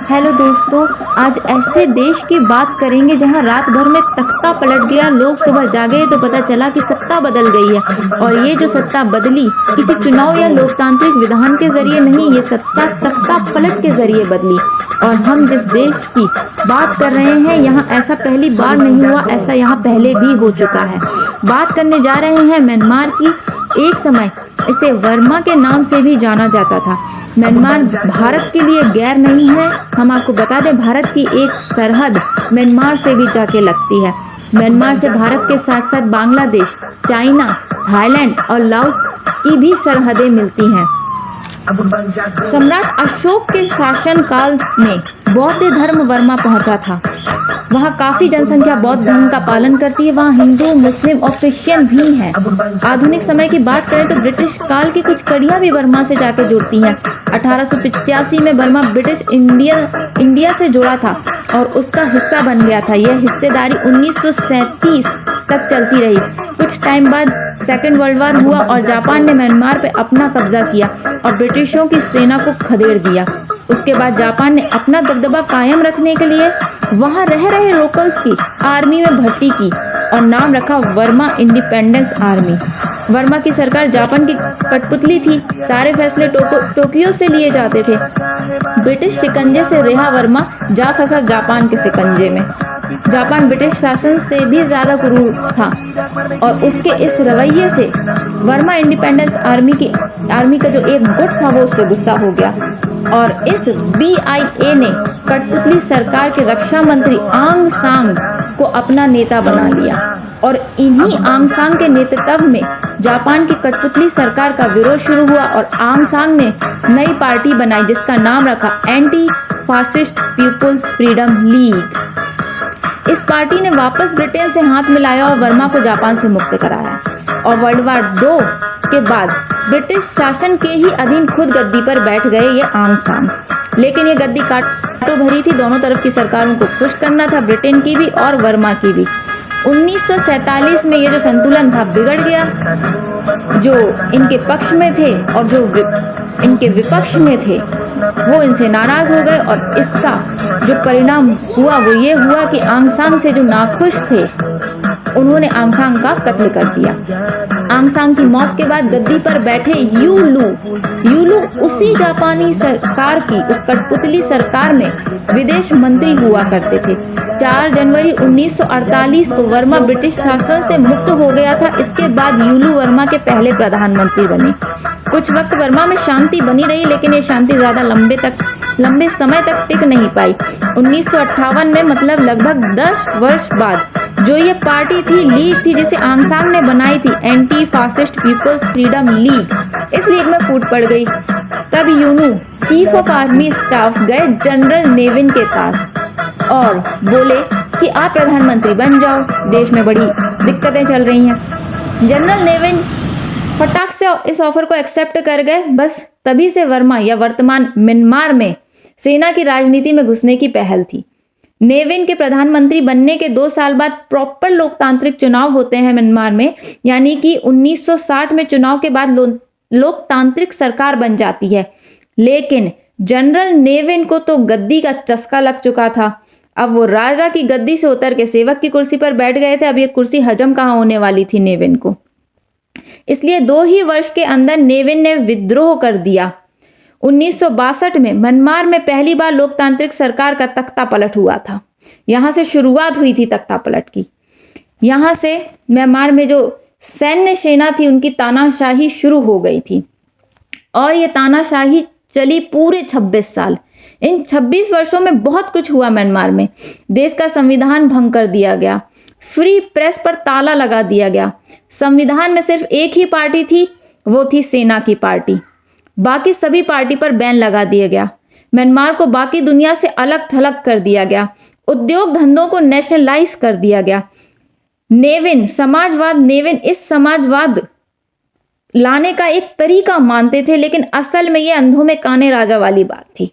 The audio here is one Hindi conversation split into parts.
हेलो दोस्तों, आज ऐसे देश की बात करेंगे जहां रात भर में तख्ता पलट गया। लोग सुबह जागे तो पता चला कि सत्ता बदल गई है। और ये जो सत्ता बदली किसी चुनाव या लोकतांत्रिक विधान के जरिए नहीं, ये सत्ता तख्ता पलट के जरिए बदली। और हम जिस देश की बात कर रहे हैं, यहाँ ऐसा पहली बार नहीं हुआ, ऐसा यहाँ पहले भी हो चुका है। बात करने जा रहे हैं म्यांमार की। एक समय इसे वर्मा के नाम से भी जाना जाता था। म्यांमार भारत के लिए गैर नहीं है। हम आपको बता दें, भारत की एक सरहद म्यांमार से भी जाके लगती है। म्यांमार से भारत के साथ साथ बांग्लादेश, चाइना, थाईलैंड और लाओस की भी सरहदें मिलती हैं। सम्राट अशोक के शासनकाल में बौद्ध धर्म वर्मा पहुंचा था। वहाँ काफी जनसंख्या बौद्ध धर्म का पालन करती है। वहाँ हिंदू, मुस्लिम और क्रिश्चियन भी हैं। आधुनिक समय की बात करें तो ब्रिटिश काल की कुछ कड़ियां भी बर्मा से जाके जुड़ती हैं। 1885 में बर्मा ब्रिटिश इंडिया से जुड़ा था और उसका हिस्सा बन गया था। यह हिस्सेदारी 1937 तक चलती रही। कुछ टाइम बाद सेकेंड वर्ल्ड वॉर हुआ और जापान ने म्यांमार पे अपना कब्जा किया और ब्रिटिशों की सेना को खदेड़ दिया। उसके बाद जापान ने अपना दबदबा कायम रखने के लिए वहां रह रहे लोकल्स की आर्मी में भर्ती की और नाम रखा वर्मा इंडिपेंडेंस आर्मी। वर्मा की सरकार जापान की कठपुतली थी। सारे फैसले टोक्यो से लिए जाते थे। ब्रिटिश शिकंजे से रिहा वर्मा जा फंसा जापान के शिकंजे में। जापान ब्रिटिश शासन से भी ज्यादा क्रूर था और उसके इस रवैये से वर्मा इंडिपेंडेंस आर्मी का जो एक गुट था वो उससे गुस्सा हो गया और इस BIA ने कठपुतली सरकार के रक्षा मंत्री आंग सांग को अपना नेता बना लिया और इन्हीं आंग सांग के नेतृत्व में जापान की कठपुतली सरकार का विरोध शुरू हुआ और आंग सांग ने नई पार्टी बनाई जिसका नाम रखा anti fascist people's freedom league. इस पार्टी ने वापस ब्रिटेन से हाथ मिलाया और वर्मा को जापान से मुक्त कराया और वर्ल्ड वॉर 2 के बाद ब्रिटिश शासन के ही अधीन खुद गद्दी पर बैठ गए ये आंग सांग। लेकिन ये गद्दी कांटों भरी थी। दोनों तरफ की सरकारों को खुश करना था, ब्रिटेन की भी और वर्मा की भी। 1947 में ये जो संतुलन था बिगड़ गया। जो इनके पक्ष में थे और जो इनके विपक्ष में थे वो इनसे नाराज हो गए और इसका जो परिणाम हुआ वो ये हुआ कि आंग सांग से जो नाखुश थे उन्होंने आंग सांग का कत्ल कर दिया। आंग सांग की मौत के बाद गद्दी पर बैठे यूलू उसी जापानी सरकार की, उस कठपुतली सरकार में विदेश मंत्री हुआ करते थे। 4 जनवरी 1948 को वर्मा ब्रिटिश शासन से मुक्त हो गया था। इसके बाद यूलू वर्मा के पहले प्रधानमंत्री बने। कुछ वक्त वर्मा में शांति बनी रही, लेकिन ये शांति ज्यादा लंबे समय तक टिक नहीं पाई। 1958 में, मतलब लगभग 10 वर्ष बाद, जो ये पार्टी थी, लीग थी, जिसे आंग सांग ने बनाई थी, anti fascist people's freedom league, इस लीग में फूट पड़ गई। तब U Nu chief of army staff गए जनरल नेविन के पास और बोले कि आप प्रधानमंत्री बन जाओ, देश में बड़ी दिक्कतें चल रही हैं। जनरल नेविन फटाक से इस ऑफर को एक्सेप्ट कर गए। बस तभी से वर्मा या वर्तमान म्यांमार में सेना की राजनीति में घुसने की पहल थी। नेविन के प्रधानमंत्री बनने के 2 साल बाद प्रॉपर लोकतांत्रिक चुनाव होते हैं म्यांमार में, यानी कि 1960 में चुनाव के बाद लोकतांत्रिक सरकार बन जाती है। लेकिन जनरल नेविन को तो गद्दी का चस्का लग चुका था। अब वो राजा की गद्दी से उतर के सेवक की कुर्सी पर बैठ गए थे। अब ये कुर्सी हजम कहाँ होने वाली थी नेविन को। इसलिए 2 ही वर्ष के अंदर नेविन ने विद्रोह कर दिया। 1962 में म्यांमार में पहली बार लोकतांत्रिक सरकार का तख्ता पलट हुआ था। यहां से शुरुआत हुई थी तख्ता पलट की। यहां से म्यांमार में जो सैन्य सेना थी उनकी तानाशाही शुरू हो गई थी और ये तानाशाही चली पूरे 26 साल। इन 26 वर्षों में बहुत कुछ हुआ म्यांमार में। देश का संविधान भंग कर दिया गया, फ्री प्रेस पर ताला लगा दिया गया। संविधान में सिर्फ एक ही पार्टी थी, वो थी सेना की पार्टी। बाकी सभी पार्टी पर बैन लगा दिया गया। म्यांमार को बाकी दुनिया से अलग थलग कर दिया गया। उद्योग धंधों को नेशनलाइज कर दिया गया। नेविन इस समाजवाद लाने का एक तरीका मानते थे, लेकिन असल में ये अंधों में काने राजा वाली बात थी।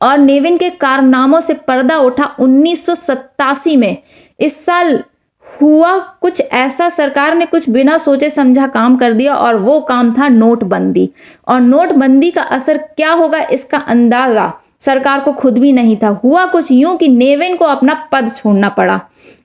और नेविन के कारनामों से पर्दा उठा 1987 में। इस साल हुआ कुछ ऐसा, सरकार ने कुछ बिना सोचे समझा काम कर दिया और वो काम था नोटबंदी। और नोटबंदी का असर क्या होगा इसका अंदाजा सरकार को खुद भी नहीं था। हुआ कुछ यूं कि नेविन को अपना पद छोड़ना पड़ा।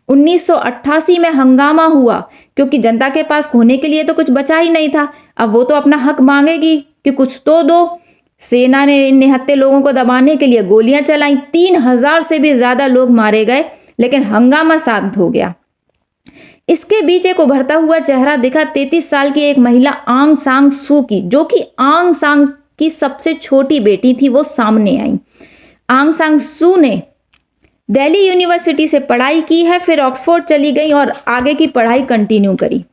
1988 में हंगामा हुआ क्योंकि जनता के पास खोने के लिए तो कुछ बचा ही नहीं था। अब वो तो अपना हक मांगेगी कि कुछ तो दो। सेना ने इन निहत्थे लोगों को दबाने के लिए गोलियां चलाई। 3000 से भी ज्यादा लोग मारे गए, लेकिन हंगामा शांत हो गया। इसके बीच एक उभरता हुआ चेहरा दिखा। 33 साल की एक महिला आंग सांग सू की, जो कि आंग सांग की सबसे छोटी बेटी थी, वो सामने आई। आंग सांग सू ने दिल्ली यूनिवर्सिटी से पढ़ाई की है, फिर ऑक्सफोर्ड चली गई और आगे की पढ़ाई कंटिन्यू करी।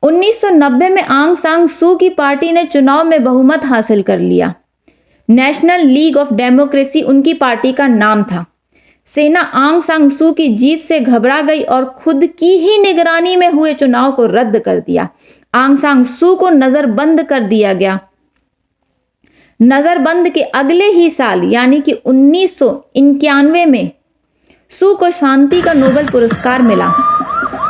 1990 में आंग सांग सू की पार्टी ने चुनाव में बहुमत हासिल कर लिया। नेशनल लीग ऑफ डेमोक्रेसी उनकी पार्टी का नाम था। सेना आंग सांग सू की जीत से घबरा गई और खुद की ही निगरानी में हुए चुनाव को रद्द कर दिया। आंग सांग सू को नजरबंद कर दिया गया। नजरबंद के अगले ही साल यानी कि 1991 में सू को शांति का नोबेल पुरस्कार मिला।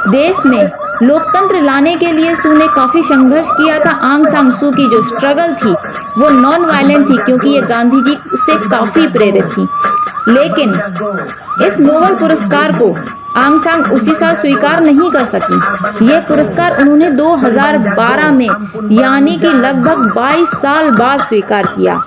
देश में लोकतंत्र लाने के लिए सू ने काफी संघर्ष किया था। आंग सांग सू की जो स्ट्रगल थी वो नॉन वायलेंट थी, क्योंकि ये गांधी जी से काफी प्रेरित थी। लेकिन इस नोबेल पुरस्कार को आंग सांग उसी साल स्वीकार नहीं कर सकी। यह पुरस्कार उन्होंने 2012 में यानी कि लगभग 22 साल बाद स्वीकार किया।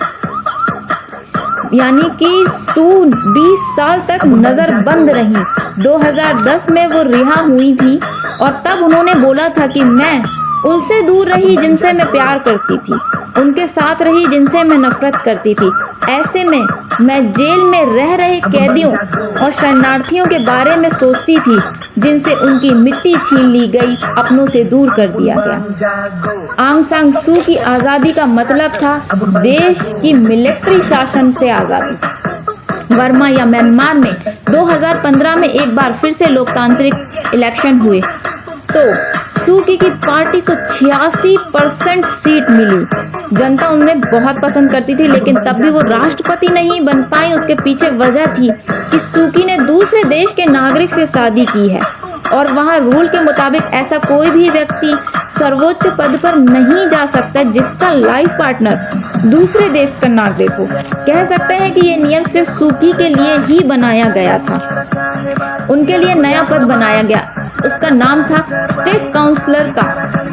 यानी कि सू 20 साल तक नजरबंद रही। 2010 में वो रिहा हुई थी और तब उन्होंने बोला था कि मैं उनसे दूर रही जिनसे मैं प्यार करती थी, उनके साथ रही जिनसे मैं नफरत करती थी। ऐसे में मैं जेल में रह रहे कैदियों और शरणार्थियों के बारे में सोचती थी जिनसे उनकी मिट्टी छीन ली गई, अपनों से दूर कर दिया गया। आंग सांग सू की आज़ादी का मतलब था देश की मिलिट्री शासन से आज़ादी। वर्मा या म्यांमार में 2015 में एक बार फिर से लोकतांत्रिक इलेक्शन हुए तो सू की पार्टी को 86% सीट मिली। जनता उन्हें बहुत पसंद करती थी, लेकिन तब भी वो राष्ट्रपति नहीं बन पाई। उसके पीछे वजह थी कि सू की ने दूसरे देश के नागरिक से शादी की है और वहाँ रूल के मुताबिक ऐसा कोई भी व्यक्ति सर्वोच्च पद पर नहीं जा सकता जिसका लाइफ पार्टनर दूसरे देश का नागरिक हो। कह सकते हैं कि ये नियम सिर्फ सू की के लिए ही बनाया गया था। उनके लिए नया पद बनाया गया, उसका नाम था स्टेट काउंसलर का।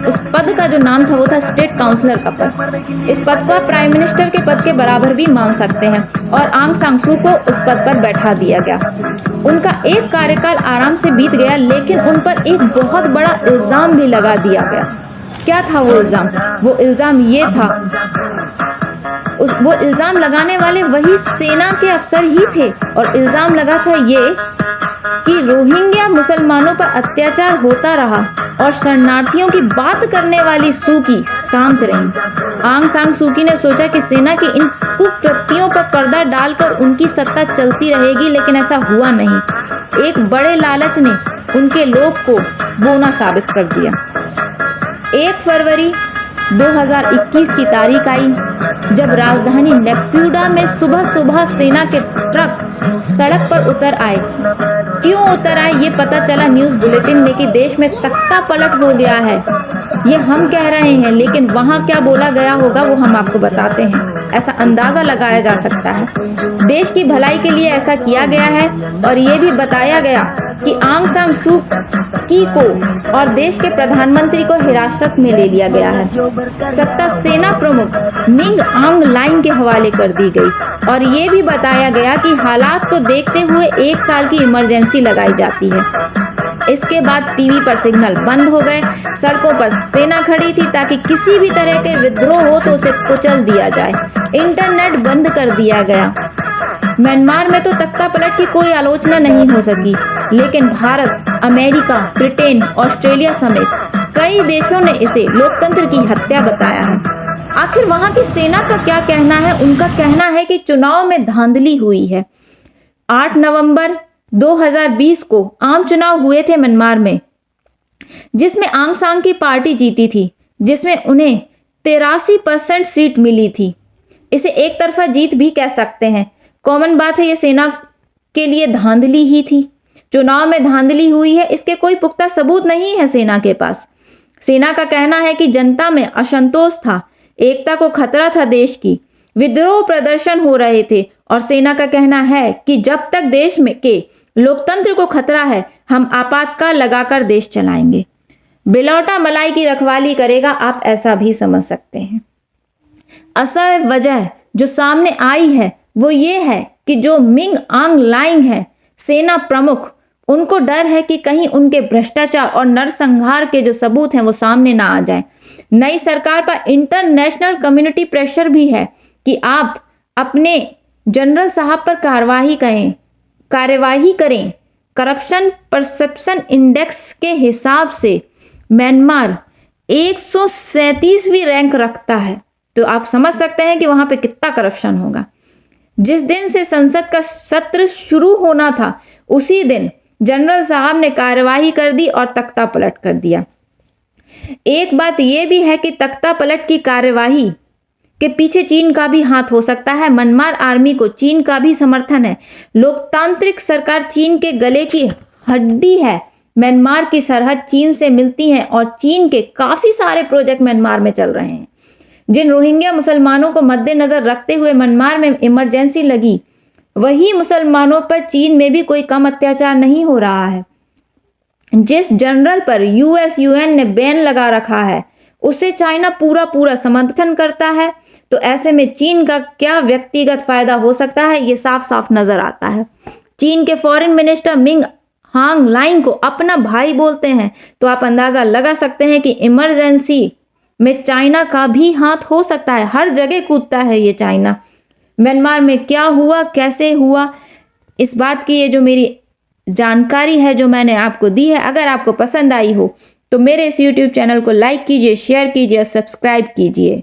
उस पद का जो नाम था वो था स्टेट काउंसलर का पद। इस पद को आप प्राइम मिनिस्टर के पद के बराबर भी मान सकते हैं और आंग सांग सू को उस पद पर बैठा दिया गया। उनका एक कार्यकाल आराम से बीत गया, लेकिन उन पर एक बहुत बड़ा इल्जाम भी लगा दिया गया। क्या था वो इल्जाम? वो इल्जाम ये था, वो इल्जाम लगाने वाले वही सेना के अफसर ही थे और इल्जाम लगा था ये कि रोहिंग्या मुसलमानों पर अत्याचार होता रहा और शरणार्थियों की बात करने वाली सू की शांत रही। आंग सांग सू की ने सोचा कि सेना की इन कुकृत्यों पर पर्दा डालकर उनकी सत्ता चलती रहेगी, लेकिन ऐसा हुआ नहीं। एक बड़े लालच ने उनके लोभ को बोना साबित कर दिया। 1 फरवरी 2021 की तारीख आई जब राजधानी नेप्यूडा में सुबह सुबह सेना के ट्रक सड़क पर उतर आए। क्यों उतर आए ये पता चला न्यूज़ बुलेटिन में कि देश में तख्ता पलट हो गया है। ये हम कह रहे हैं, लेकिन वहाँ क्या बोला गया होगा वो हम आपको बताते हैं। ऐसा अंदाजा लगाया जा सकता है देश की भलाई के लिए ऐसा किया गया है और ये भी बताया गया कि आंग सांग सू की को और देश के प्रधानमंत्री को हिरासत में ले लिया गया है। सत्ता सेना प्रमुख मिंग आंग लाइन के हवाले कर दी गई और ये भी बताया गया कि हालात को देखते हुए 1 साल की इमरजेंसी लगाई जाती है। इसके बाद टीवी पर सिग्नल बंद हो गए। सड़कों पर सेना खड़ी थी ताकि किसी भी तरह के विद्रोह हो तो उसे कुचल दिया जाए। इंटरनेट बंद कर दिया गया। म्यांमार में तो तख्ता पलट की कोई आलोचना नहीं हो सकी, लेकिन भारत, अमेरिका, ब्रिटेन, ऑस्ट्रेलिया समेत कई देशों ने इसे लोकतंत्र की हत्या बताया है। आखिर वहां की सेना का क्या कहना है? उनका कहना है कि चुनाव में धांधली हुई है। 8 नवंबर 2020 को आम चुनाव हुए थे म्यांमार में, जिसमें आंग सांग की पार्टी जीती थी, जिसमें उन्हें 83% सीट मिली थी। इसे एक तरफा जीत भी कह सकते हैं। कॉमन बात है, ये सेना के लिए धांधली ही थी। चुनाव में धांधली हुई है, इसके कोई पुख्ता सबूत नहीं है सेना के पास। सेना का कहना है कि जनता में असंतोष था, एकता को खतरा था देश की। विद्रोह प्रदर्शन हो रहे थे और सेना का कहना है कि जब तक देश में के लोकतंत्र को खतरा है हम आपातकाल लगाकर देश चलाएंगे। बिलौटा मलाई की रखवाली करेगा, आप ऐसा भी समझ सकते हैं। असल वजह जो सामने आई है वो ये है कि जो मिंग आंग लाइंग है सेना प्रमुख, उनको डर है कि कहीं उनके भ्रष्टाचार और नरसंहार के जो सबूत हैं वो सामने ना आ जाए। नई सरकार पर इंटरनेशनल कम्युनिटी प्रेशर भी है कि आप अपने जनरल साहब पर कार्यवाही करें। करप्शन परसेप्शन इंडेक्स के हिसाब से म्यांमार 137वीं रैंक रखता है, तो आप समझ सकते हैं कि वहां पे कितना करप्शन होगा। जिस दिन से संसद का सत्र शुरू होना था उसी दिन जनरल साहब ने कार्यवाही कर दी और तख्ता पलट कर दिया। एक बात यह भी है कि तख्ता पलट की कार्यवाही के पीछे चीन का भी हाथ हो सकता है। म्यांमार आर्मी को चीन का भी समर्थन है। लोकतांत्रिक सरकार चीन के गले की हड्डी है। म्यांमार की सरहद चीन से मिलती है और चीन के काफी सारे प्रोजेक्ट म्यांमार में चल रहे हैं। जिन रोहिंग्या मुसलमानों को मद्देनजर रखते हुए म्यांमार में इमरजेंसी लगी, वही मुसलमानों पर चीन में भी कोई कम अत्याचार नहीं हो रहा है। जिस जनरल पर यूएन ने बैन लगा रखा है उसे चाइना पूरा समर्थन करता है, तो ऐसे में चीन का क्या व्यक्तिगत फायदा हो सकता है ये साफ साफ नजर आता है। चीन के foreign minister Ming Hong lying को अपना भाई बोलते हैं, तो आप अंदाजा लगा सकते हैं कि इमरजेंसी में चाइना का भी हाथ हो सकता है। हर जगह कूदता है ये चाइना। म्यांमार में क्या हुआ, कैसे हुआ, इस बात की ये जो मेरी जानकारी है जो मैंने आपको दी है, अगर आपको पसंद आई हो तो मेरे इस YouTube चैनल को लाइक कीजिए, शेयर कीजिए, सब्सक्राइब कीजिए।